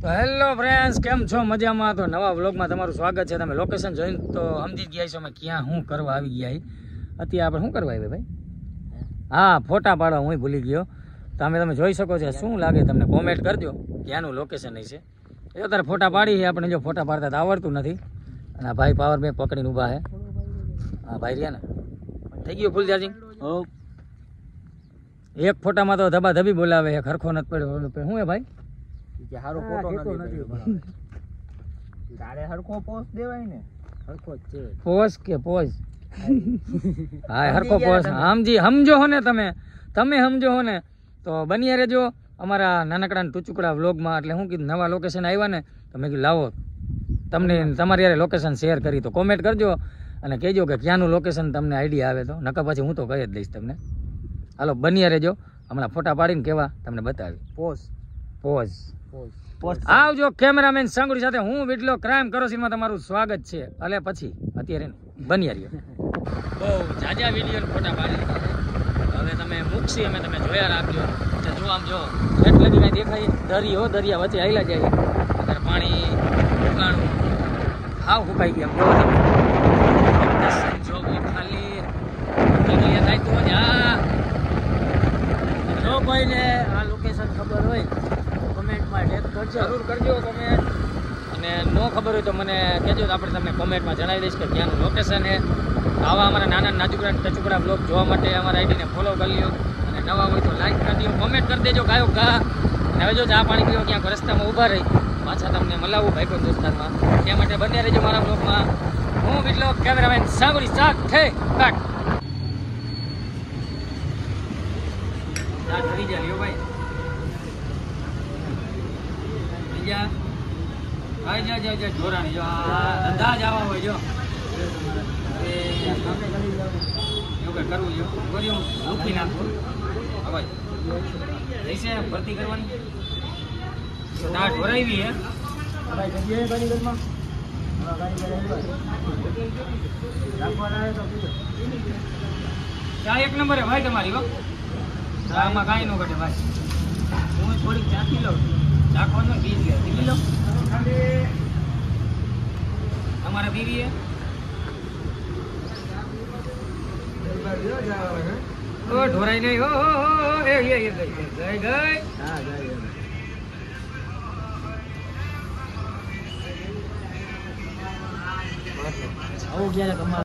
તો hello friends, કેમ છો? મજામાં? તો નવા વ્લોગમાં તમારું સ્વાગત છે. તમે લોકેશન જોઈને તો સમજી જ ગયા છો અમે ક્યાં શું કરવા આવી ગયા. અત્યારે આપણે શું કરવા આવ્યા ભાઈ? હા, ફોટા પાડવા હું ભૂલી ગયો. તો તમે જોઈ શકો છો. શું લાગે તમને? કોમેન્ટ કરજો ક્યાંનું લોકેશન છે. એ અત્યારે ફોટા પાડી છે આપણે. જો ફોટા પાડતા તો આવડતું નથી. અને આ ભાઈ પાવર બેંક પકડીને ઊભા છે. હા ભાઈ રહ્યા ને, થઈ ગયું ફૂલ ચાર્જિંગ. એક ફોટામાં તો ધબા ધબી બોલાવે છે. ખરખો નથી પડ્યો. શું હે ભાઈ? હારો ફોટો નથી. તારે હરખો પોસ્ટ દેવાય ને. હરખો જ છે. પોઝ કે પોઝ? હા, હરખો પોઝ. સમજો હો ને તમે સમજો હો ને તો બની રહેજો અમારા નાનકડા ટુચુકડા વ્લોગમાં. એટલે શું કીધું, નવા લોકેશન આવ્યા ને તો મેં કીધું લાવો તમને તમારી યારે લોકેશન શેર કરી. તો કોમેન્ટ કરજો અને કહેજો કે ક્યાંનું લોકેશન તમને આઈડિયા આવે તો. નકર પછી હું તો કહી જ દઈશ તમને. હાલો બની રહેજો. હમણાં ફોટા પાડીને કેવા તમને બતાવી. પોઝ આવજો કેમેરામેન સાંગુડી સાથે. હું વિડલો ક્રાઇમ કરોસીનમાં તમારું સ્વાગત છે. અલે પછી અત્યારે બની રહ્યો. બહુ જાજા વિડીયો ફોટા પાડી લીધા છે. હવે તમે મૂકશી અમે તમે જોયા રાખજો. જો આમ જો એટલે બધી કાંઈ દેખાય દરિયો દરિયા વચ્ચે આવેલા જાય. અત્યારે પાણી ઉકાણું હાવ ફૂકાઈ ગયા. જો તમે સંજોગો ખાલી થાય તો જ. જો કોઈને આ લોકેશન ખબર હોય કોમેન્ટમાં ટેગ કરજો, જરૂર કરજો કોમેન્ટ. અને ન ખબર હોય તો મને કહેજો, તો આપણે તમને કોમેન્ટમાં જણાવી દઈશ કે ક્યાંનું લોકેશન છે. આવા અમારા નાના નાજુકડા ટચુકડા બ્લોગ જોવા માટે અમારા આઈડીને ફોલો કરી લ્યો. અને નવા હોય તો લાઈક કરી દો, કોમેન્ટ કરી દેજો ગાયો ગા. અને હવે જો ચા પાણી પીવો ક્યાંક રસ્તામાં ઊભા રહી પાછા તમને મલાવું ભાઈકો દોસ્તારમાં. તે માટે બને રહેજો મારા બ્લોગમાં. હું બીટલો કેમેરામેન સાંગુડી સાથે કાટ કરી જા લ્યો ભાઈ. જા જોરાણી જો ધંધા જ આવા હોય. જો એવું કંઈ કરવું જો કર્યું રૂપી નાખવું. હવે જઈશે ભરતી કરવાની. દાળ ઢોરાવી હે ચા એક નંબર હે ભાઈ તમારી. હો ચામાં કાંઈ ન ઘટે ભાઈ. હું થોડીક ચાખી લઉં. ચાખવાનું 20 કિલો તમારા પીવી ઢોરાઈ નહીં. હો ગઈ આવું ક્યારે તમારે